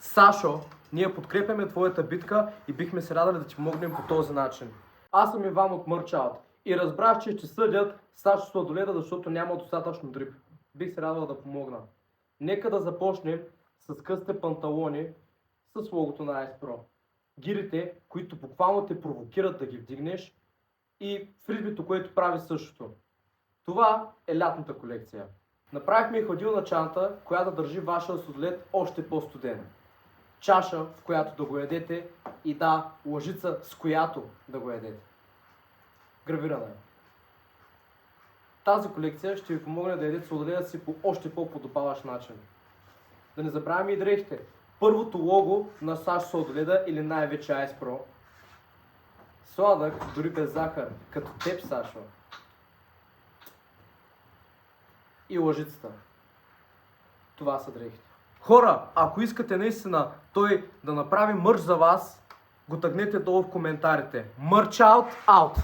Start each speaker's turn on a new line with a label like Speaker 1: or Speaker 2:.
Speaker 1: Сашо, ние подкрепяме твоята битка и бихме се радвали да ти помогнем по този начин. Аз съм Иван от Merch и разбрах, че ще съдят Сашо Сладоледа, защото няма достатъчно дрип. Бих се радвал да помогна. Нека да започнем с късите панталони с логото на Ice Pro. Гирите, които буквално те провокират да ги вдигнеш, и фризбито, което прави същото. Това е лятната колекция. Направихме и хладилна чанта, която държи вашия сладолед още по-студен. Чаша, в която да го ядете, и да, лъжица, с която да го ядете. Гравирана е. Тази колекция ще ви помогне да ядете сладоледа си по още по-подобаващ начин. Да не забравяме и дрехите. Първото лого на Сашо Сладоледа или най-вече Ice Pro. Сладък, дори без захар, като теб, Сашо. И лъжицата. Това са дрехите. Хора, ако искате наистина той да направи мърч за вас, го тъгнете долу в коментарите. Merch out!